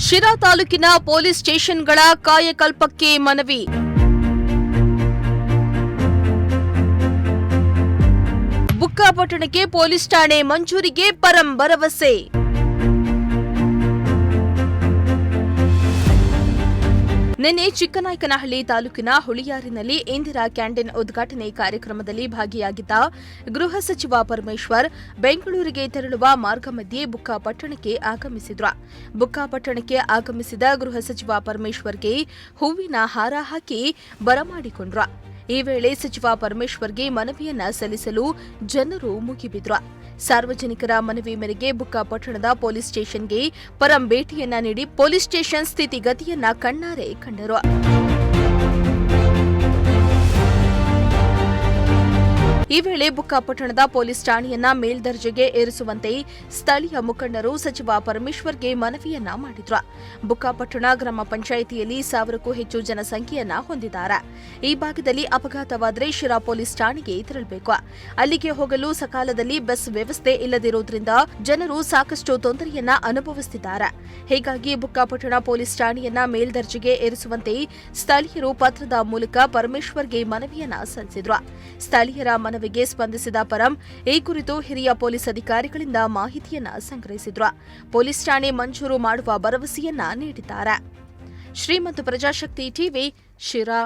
ಶಿರಾ ತಾಲೂಕಿನ ಪೊಲೀಸ್ ಸ್ಟೇಷನ್ಗಳ ಕಾಯಕಲ್ಪಕ್ಕೆ ಮನವಿ. ಬುಕ್ಕಾಪಟ್ಟಣಕ್ಕೆ ಪೊಲೀಸ್ ಠಾಣೆ ಮಂಜೂರಿಗೆ ಪರಂ ಭರವಸೆ. ನಿನ್ನೆ ಚಿಕ್ಕನಾಯಕನಹಳ್ಳಿ ತಾಲೂಕಿನ ಹುಳಿಯಾರಿನಲ್ಲಿ ಇಂದಿರಾ ಕ್ಯಾಂಟೀನ್ ಉದ್ಘಾಟನೆ ಕಾರ್ಯಕ್ರಮದಲ್ಲಿ ಭಾಗಿಯಾಗಿದ್ದ ಗೃಹ ಸಚಿವ ಪರಮೇಶ್ವರ್ ಬೆಂಗಳೂರಿಗೆ ತೆರಳುವ ಮಾರ್ಗ ಮಧ್ಯೆ ಬುಕ್ಕಾಪಟ್ಟಣಕ್ಕೆ ಆಗಮಿಸಿದ್ರು. ಬುಕ್ಕಾಪಟ್ಟಣಕ್ಕೆ ಆಗಮಿಸಿದ ಗೃಹ ಸಚಿವ ಪರಮೇಶ್ವರ್ಗೆ ಹೂವಿನ ಹಾರ ಹಾಕಿ ಬರಮಾಡಿಕೊಂಡ್ರು. ಈ ವೇಳೆ ಸಚಿವ ಪರಮೇಶ್ವರ್ಗೆ ಮನವಿಯನ್ನ ಸಲ್ಲಿಸಲು ಜನರು ಮುಗಿಬಿದ್ರು. ಸಾರ್ವಜನಿಕರ ಮನವಿ ಮೇರೆಗೆ ಬುಕ್ಕಾಪಟ್ಟಣದ ಪೊಲೀಸ್ ಸ್ಟೇಷನ್ಗೆ ಪರಂ ಭೇಟಿಯನ್ನ ನೀಡಿ ಪೊಲೀಸ್ ಸ್ಟೇಷನ್ ಸ್ಥಿತಿಗತಿಯನ್ನ ಕಣ್ಣಾರೆ ಕಂಡರು. ಈ ವೇಳೆ ಬುಕ್ಕಾಪಟ್ಟಣದ ಪೊಲೀಸ್ ಠಾಣೆಯನ್ನ ಮೇಲ್ದರ್ಜೆಗೆ ಏರಿಸುವಂತೆ ಸ್ಥಳೀಯ ಮುಖಂಡರು ಸಚಿವ ಪರಮೇಶ್ವರ್ಗೆ ಮನವಿಯನ್ನ ಮಾಡಿದ್ರು. ಬುಕ್ಕಾಪಟ್ಟಣ ಗ್ರಾಮ ಪಂಚಾಯಿತಿಯಲ್ಲಿ 1000ಕ್ಕೂ ಹೆಚ್ಚು ಜನಸಂಖ್ಯೆಯನ್ನ ಹೊಂದಿದ್ದಾರೆ. ಈ ಭಾಗದಲ್ಲಿ ಅಪಘಾತವಾದರೆ ಶಿರಾ ಪೊಲೀಸ್ ಠಾಣೆಗೆ ತೆರಳಬೇಕು. ಅಲ್ಲಿಗೆ ಹೋಗಲು ಸಕಾಲದಲ್ಲಿ ಬಸ್ ವ್ಯವಸ್ಥೆ ಇಲ್ಲದಿರುವುದರಿಂದ ಜನರು ಸಾಕಷ್ಟು ತೊಂದರೆಯನ್ನ ಅನುಭವಿಸುತ್ತಿದ್ದಾರೆ. ಹೀಗಾಗಿ ಬುಕ್ಕಾಪಟ್ಟಣ ಪೊಲೀಸ್ ಠಾಣೆಯನ್ನ ಮೇಲ್ದರ್ಜೆಗೆ ಏರಿಸುವಂತೆ ಸ್ಥಳೀಯರು ಪತ್ರದ ಮೂಲಕ ಪರಮೇಶ್ವರ್ಗೆ ಮನವಿಯನ್ನ ಸಲ್ಲಿಸಿದ್ರು. ಸ್ಥಳೀಯರ ಮನವಿಗೆ ಸ್ಪಂದಿಸಿದ ಪರಂ ಈ ಕುರಿತು ಹಿರಿಯ ಪೊಲೀಸ್ ಅಧಿಕಾರಿಗಳಿಂದ ಮಾಹಿತಿಯನ್ನ ಸಂಗ್ರಹಿಸಿದ್ರು. ಪೊಲೀಸ್ ಠಾಣೆ ಮಂಜೂರು ಮಾಡುವ ಭರವಸೆಯನ್ನ ನೀಡಿದ್ದಾರೆ. ಶ್ರೀಮಂತ ಪ್ರಜಾಶಕ್ತಿ ಟಿವಿ, ಶಿರಾ.